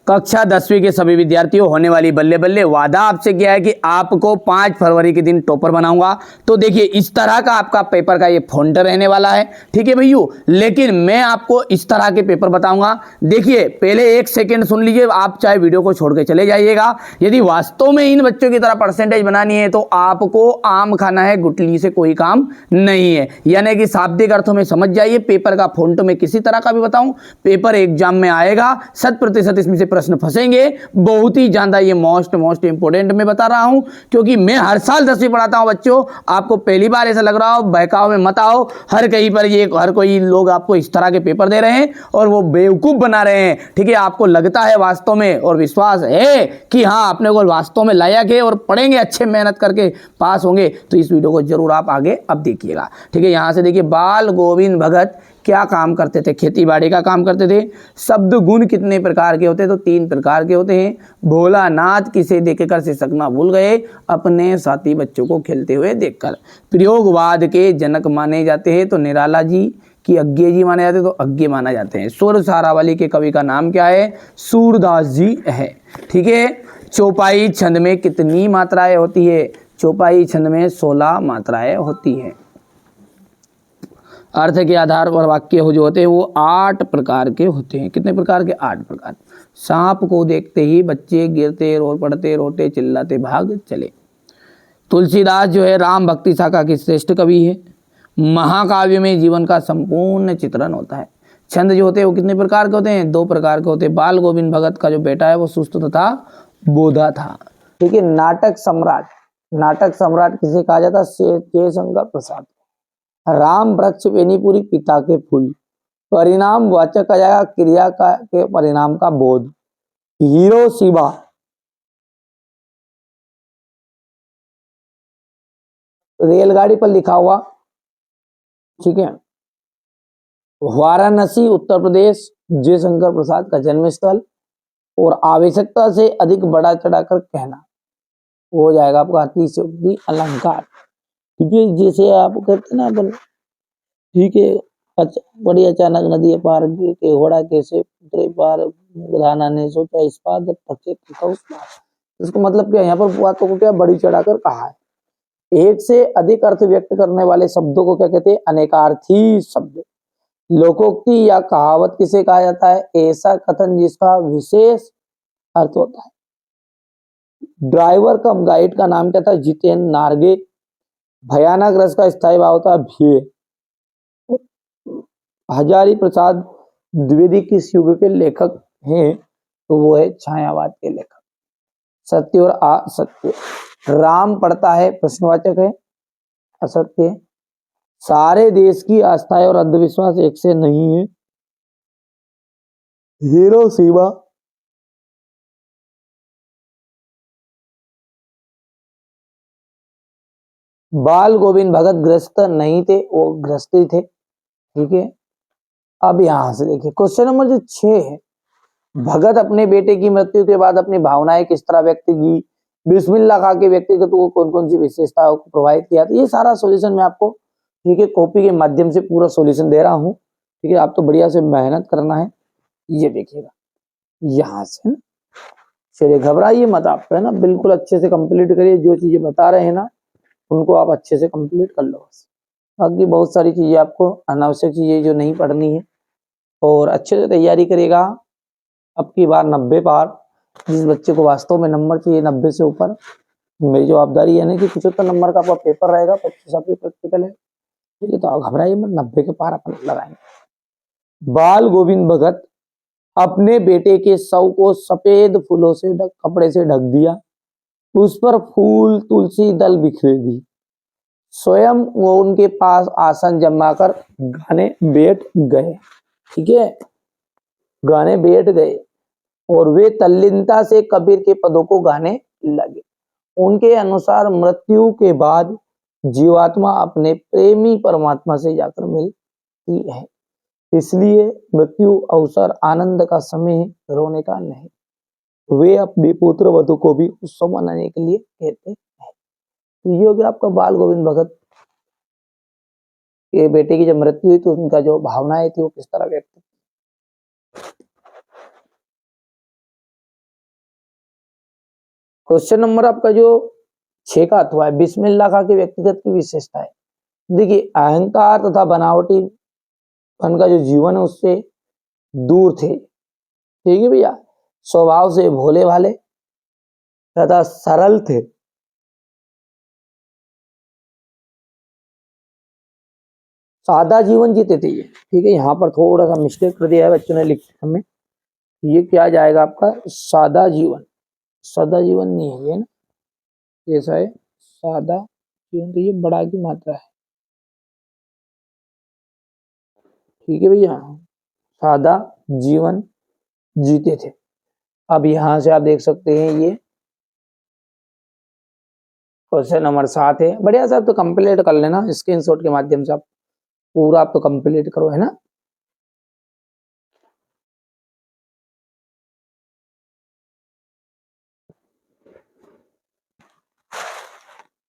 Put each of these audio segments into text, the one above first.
कक्षा 10वीं के सभी विद्यार्थियों, होने वाली बल्ले बल्ले। वादा आपसे किया है कि आपको 5 फरवरी के दिन टॉपर बनाऊंगा। तो देखिए इस तरह का आपका पेपर का ये फॉन्ट रहने वाला है, ठीक है भैया। लेकिन मैं आपको इस तरह के पेपर बताऊंगा। देखिए पहले 1 सेकेंड सुन लीजिए, आप चाहे वीडियो को छोड़ के चले जाइएगा। यदि वास्तव में इन बच्चों की तरह परसेंटेज बनानी है तो आपको आम खाना है, गुटली से कोई काम नहीं है। यानी कि शाब्दिक अर्थों में समझ जाइए। पेपर का फॉन्ट में किसी तरह का भी बताऊं, पेपर एग्जाम में आएगा, 100% इसमें से प्रश्न फंसेंगे बहुत ही ज्यादा। ये मोस्ट इंपोर्टेंट मैं बता रहा हूं, क्योंकि मैं हर साल 10वीं पढ़ाता हूं बच्चों। आपको पहली बार ऐसा लग रहा हो, बहकाव में मत आओ। हर कहीं पर ये हर कोई लोग आपको इस तरह के पेपर दे रहे हैं और वो बेवकूफ बना रहे हैं, ठीक है। आपको लगता है वास्तव में और विश्वास है कि हाँ अपने को वास्तव में लायक है और पढ़ेंगे अच्छे, मेहनत करके पास होंगे, तो इस वीडियो को जरूर आप आगे अब देखिएगा, ठीक है। यहां से देखिए, बाल गोविंद भगत क्या काम करते थे? खेती बाड़ी का काम करते थे। शब्द गुण कितने प्रकार के होते हैं? तो 3 प्रकार के होते हैं। भोलानाथ किसे देखकर से सकना भूल गए? अपने साथी बच्चों को खेलते हुए देखकर। प्रयोगवाद के जनक माने जाते हैं तो निराला जी की अज्ञे जी माने जाते हैं, तो अज्ञे माना जाते हैं। सुर सारावली के कवि का नाम क्या है? सूरदास जी है, ठीक है। चौपाई छंद में कितनी मात्राएं होती है? चौपाई छंद में 16 मात्राएं होती है। अर्थ के आधार पर वाक्य हो जो होते हैं वो 8 प्रकार के होते हैं। कितने प्रकार के? 8 प्रकार। सांप को देखते ही बच्चे गिरते, रो पड़ते, रोते, चिल्लाते, भाग चले। तुलसीदास जो है राम भक्ति शाखा के श्रेष्ठ कवि है। महाकाव्य में जीवन का संपूर्ण चित्रण होता है। छंद जो होते हैं वो कितने प्रकार के होते हैं? 2 प्रकार के होते हैं। बाल गोविंद भगत का जो बेटा है वो सुस्त तथा बोधा था, ठीक है। नाटक सम्राट, नाटक सम्राट किसे कहा जाता है? केशंकर प्रसाद। राम वृक्ष बेनीपुरी पिता के फूल। परिणाम वाचक आ जाएगा क्रिया का के परिणाम का बोध। हिरोशिमा, रेलगाड़ी पर लिखा हुआ, ठीक है। वाराणसी उत्तर प्रदेश, जयशंकर प्रसाद का जन्म स्थल। और आवश्यकता से अधिक बड़ा चढ़ाकर कहना, वो हो जाएगा आपका अतिशयोक्ति अलंकार, ठीक है। जैसे आप कहते हैं ना अपन, ठीक है, बड़ी अचानक नदी पार के घोड़ा कैसे उतरे पार, राणा ने सोचा इस पार जब थके था उस पार। इसको मतलब क्या, यहाँ पर बातों को क्या बड़ी चढ़ाकर कहा है। एक से अधिक अर्थ व्यक्त करने वाले शब्दों को क्या कहते हैं? अनेकार्थी शब्द। लोकोक्ति या कहावत किसे कहा जाता है? ऐसा कथन जिसका विशेष अर्थ होता है। ड्राइवर कम गाइड का नाम क्या था? जितेन नार्गे। भयानक रस का स्थायी भाव होता है भय। हजारी प्रसाद द्विवेदी किस युग के लेखक हैं? तो वो है छायावाद के लेखक। सत्य और असत्य। राम पढ़ता है, प्रश्नवाचक है, असत्य। सारे देश की आस्थाएं और अंधविश्वास एक से नहीं है। हिरोशिमा, बाल गोविंद भगत ग्रस्त नहीं थे, वो ग्रस्ती थे, ठीक है। अब यहां से देखिए क्वेश्चन नंबर जो 6 है, भगत अपने बेटे की मृत्यु के बाद अपनी भावनाएं किस तरह व्यक्त की? बिस्मिल्लाह खा के व्यक्तिगत को कौन कौन सी विशेषताओं को प्रोवाइड किया? तो ये सारा सॉल्यूशन मैं आपको, ठीक है, कॉपी के माध्यम से पूरा सॉल्यूशन दे रहा हूँ, ठीक है। आप तो बढ़िया से मेहनत करना है। ये देखिएगा यहां से, चलिए घबराइए मत, आप है ना बिल्कुल अच्छे से कंप्लीट करिए। जो चीजें बता रहे हैं ना उनको आप अच्छे से कंप्लीट कर लो बस। बाकी बहुत सारी चीजें आपको अनावश्यक चीजें जो नहीं पढ़नी है, और अच्छे से तैयारी करेगा। अब की बार 90 पार, जिस बच्चे को वास्तव में नंबर चाहिए 90 से ऊपर, मेरी जवाबदारी है ना कि 75 नंबर का आपका पेपर रहेगा, 25 आपके प्रैक्टिकल है, ठीक है। तो आप घबराइए मत, 90 के पार अपन लगाएंगे। बाल गोविंद भगत अपने बेटे के शव को सफेद फूलों से कपड़े से ढक दिया, उस पर फूल तुलसी दल बिखरे दी, स्वयं वो उनके पास आसन जमाकर गाने बैठ गए, ठीक है, गाने बैठ गए। और वे तल्लीनता से कबीर के पदों को गाने लगे। उनके अनुसार मृत्यु के बाद जीवात्मा अपने प्रेमी परमात्मा से जाकर मिलती है, इसलिए मृत्यु अवसर आनंद का समय है, रोने का नहीं। वे अपने पुत्र वधु को भी उत्सव मनाने के लिए कहते हैं। तो ये हो गया आपका बाल गोविंद भगत के बेटे की जब मृत्यु हुई तो उनका जो भावनाएं थी वो किस तरह व्यक्त क्वेश्चन नंबर आपका जो 6 का अथवा है, बिस्मिल्लाह खां के व्यक्तिगत की विशेषता है। देखिए अहंकार तथा बनावटीपन का जो जीवन है उससे दूर थे, ठीक है भैया। स्वभाव से भोले भाले तथा सरल थे। सादा जीवन जीते थे ये, ठीक है। यहाँ पर थोड़ा सा मिस्टेक कर दिया है बच्चों ने लिखने में। ये क्या जाएगा आपका सादा जीवन, सादा जीवन नहीं है ये ना, कैसा है सादा जीवन, तो ये बड़ा की मात्रा है, ठीक है भैया। सादा जीवन जीते थे। अब यहां से आप देख सकते हैं ये क्वेश्चन नंबर 7 है। बढ़िया से आप तो कंप्लीट कर लेना स्क्रीनशॉट के माध्यम से, आप पूरा आप तो कंप्लीट करो, है ना।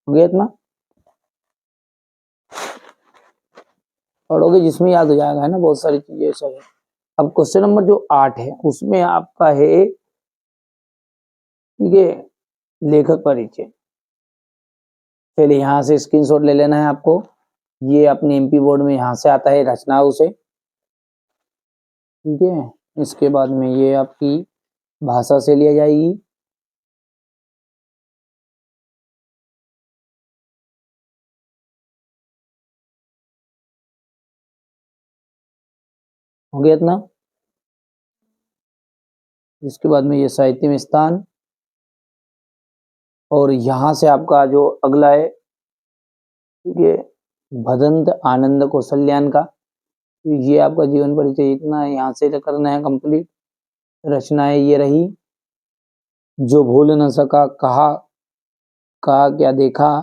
हो गया इतना, पढ़ोगे जिसमें याद हो जाएगा, है ना। बहुत सारी चीजें ऐसा है। अब क्वेश्चन नंबर जो 8 है उसमें आपका है, ठीक है, लेखक परिचय। पहले यहाँ से स्क्रीनशॉट ले लेना है आपको। ये अपने एमपी बोर्ड में यहाँ से आता है रचनाओं से, ठीक है। इसके बाद में ये आपकी भाषा से लिया जाएगी, हो गया इतना। इसके बाद में ये साहित्य में स्थान, और यहाँ से आपका जो अगला है, ठीक है, भदंत आनंद कौशल्यान का, ये आपका जीवन परिचय इतना है, यहाँ से करना है कंप्लीट। रचनाएं ये रही, जो भूल न सका, कहा क्या देखा,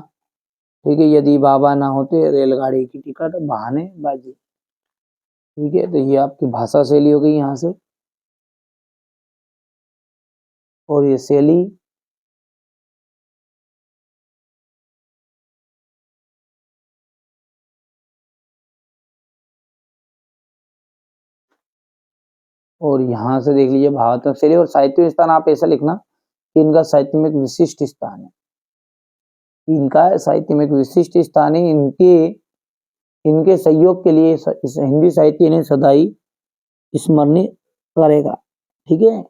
ठीक है, यदि बाबा ना होते, रेलगाड़ी की टिकट, बहाने बाजी, ठीक है। तो ये आपकी भाषा शैली हो गई यहाँ से, और ये शैली, और यहाँ से देख लीजिए भावात्मक शैली। और साहित्य स्थान आप ऐसा लिखना कि इनका साहित्य में एक विशिष्ट स्थान है, इनका साहित्य में एक विशिष्ट स्थान है, इनके सहयोग के लिए इस हिंदी साहित्य ने सदाई स्मरणीय करेगा, ठीक है।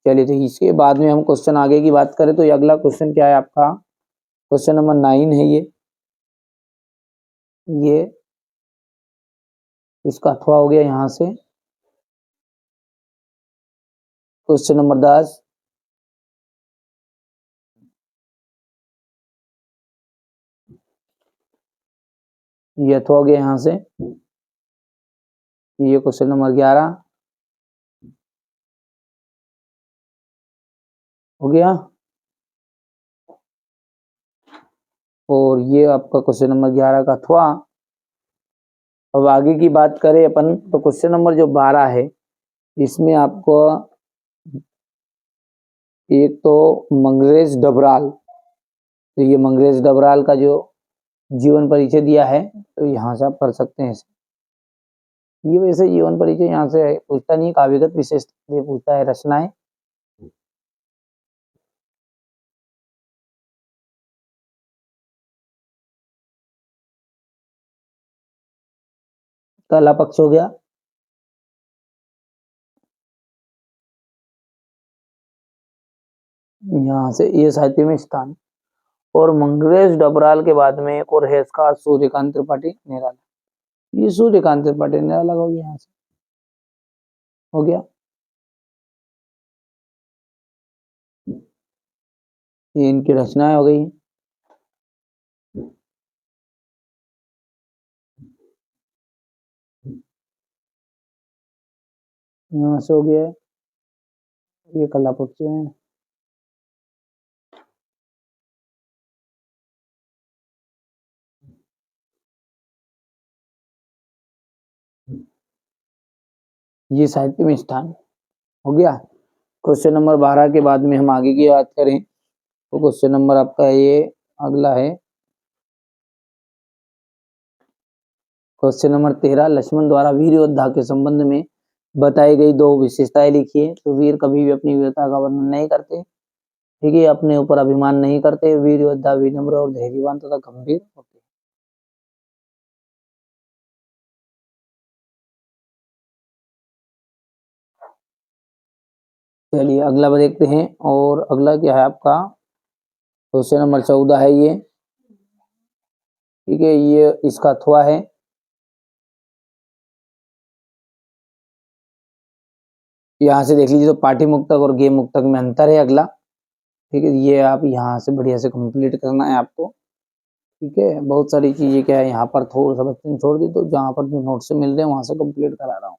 चलिए, तो इसके बाद में हम क्वेश्चन आगे की बात करें तो ये अगला क्वेश्चन क्या है आपका, क्वेश्चन नंबर 9 है ये इसका अथवा हो गया यहाँ से। क्वेश्चन नंबर 10, ये अथवा हो गया यहाँ से। ये क्वेश्चन नंबर 11 हो गया, और ये आपका क्वेश्चन नंबर 11 का अथवा। अब आगे की बात करें अपन तो क्वेश्चन नंबर जो 12 है इसमें आपको एक तो मंगरेश डबराल, तो ये मंगरेश डबराल का जो जीवन परिचय दिया है, तो यहाँ से आप कर सकते हैं। ये वैसे जीवन परिचय यहाँ से पूछता नहीं, काव्यगत विशेषता पूछता है, रचनाएं। कला पक्ष हो गया, यहाँ से ये साहित्य में स्थान। और मंगरेश डबराल के बाद में एक और है इसका सूर्यकांत त्रिपाठी निराला, ये सूर्यकांत त्रिपाठी निराला हो गया, यहाँ से हो गया। ये इनकी रचनाएं हो गई, यहाँ से हो गया। ये कला पक्ष है, ये साहित्य में स्थान हो गया। क्वेश्चन नंबर 12 के बाद में हम आगे की बात करें तो क्वेश्चन नंबर आपका ये अगला है, क्वेश्चन नंबर 13, लक्ष्मण द्वारा वीर योद्धा के संबंध में बताई गई 2 विशेषताएं लिखिए। तो वीर कभी भी अपनी वीरता का वर्णन नहीं करते, ठीक है, अपने ऊपर अभिमान नहीं करते, वीर योद्धा, विनम्र और धैर्यवान तथा गंभीर होते हैं। चलिए अगला देखते हैं, और अगला क्या है आपका, क्वेश्चन नंबर 14 है ये। ठीक है, ये इसका अथवा है। यहाँ से देख लीजिए, तो पाठ्य मुक्तक और गेय मुक्तक में अंतर है अगला। ठीक है, ये आप यहाँ से बढ़िया से कंप्लीट करना है आपको। ठीक है, बहुत सारी चीजें क्या है यहाँ पर थोड़ा सा बच्चे ने छोड़ दी, तो जहाँ पर जो नोट से मिल रहे हैं वहां से कंप्लीट करा रहा हूँ।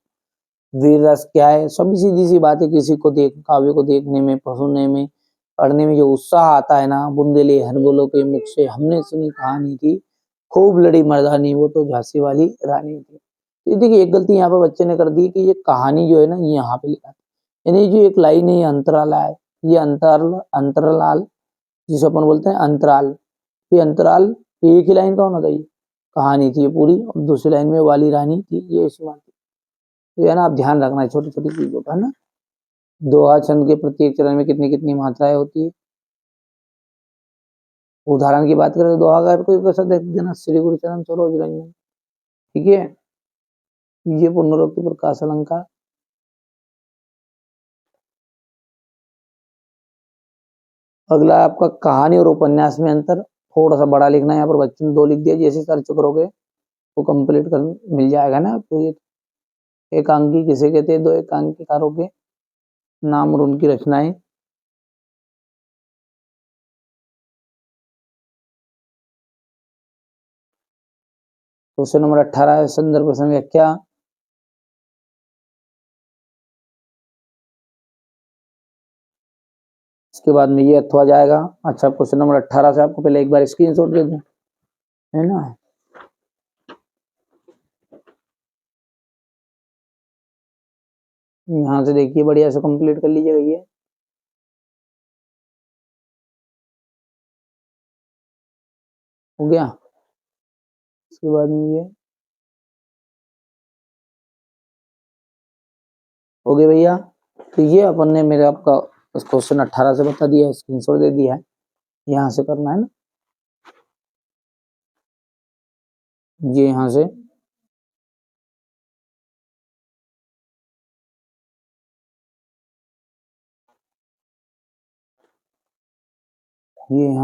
वीर रस क्या है, सभी सीधी सी बात है, किसी को देख काव्य को देखने में, सुनने में, पढ़ने में जो उत्साह आता है ना, बुंदेले हरबोलों के मुख से हमने सुनी कहानी थी, खूब लड़ी मर्दानी वो तो झांसी वाली रानी थी। ये देखिए एक गलती यहाँ पर बच्चे ने कर दी कि ये कहानी जो है ना ये यहाँ पे लिखा, यानी जो एक लाइन है ये अंतराल है, ये अंतराल जिसे अपन बोलते हैं अंतराल, ये अंतराल, एक ही लाइन का होना चाहिए, कहानी थी ये पूरी, और दूसरी लाइन में वाली रानी थी, ये ऐसी बात थी। तो है ना, आप ध्यान रखना है छोटी छोटी चीजों का, है ना। दोहा छंद के प्रत्येक चरण में कितनी कितनी मात्राएं होती है। उदाहरण की बात करें तो दोहा का कोई कैसा देख देना, श्री गुरु चरण सरोज रंजन। ठीक है, ये पुनरुक्ति प्रकाश अलंकार। अगला आपका कहानी और उपन्यास में अंतर, थोड़ा सा बड़ा लिखना है, यहाँ पर बच्चों ने 2 लिख दिया, जैसे सर्च करोगे तो कंप्लीट कर मिल जाएगा ना। तो ये एकांकी किसे कहते हैं, 2 एकांकीकारों के नाम और उनकी रचनाएं। क्वेश्चन नंबर 18 है, संदर्भ प्रसंग व्याख्या। इसके बाद में ये अथवा जाएगा। अच्छा, क्वेश्चन नंबर 18 से आपको पहले एक बार स्क्रीनशॉट दे दूं, है ना। यहाँ से देखिए बढ़िया से कंप्लीट कर लीजिएगा ये। हो गया। इसके बाद में ये हो गया भैया। तो ये अपन ने मेरे आपका क्वेश्चन 18 से बता दिया, स्क्रीनशॉट दे दिया है, यहाँ से करना है ना, ये यहाँ से ये यहाँ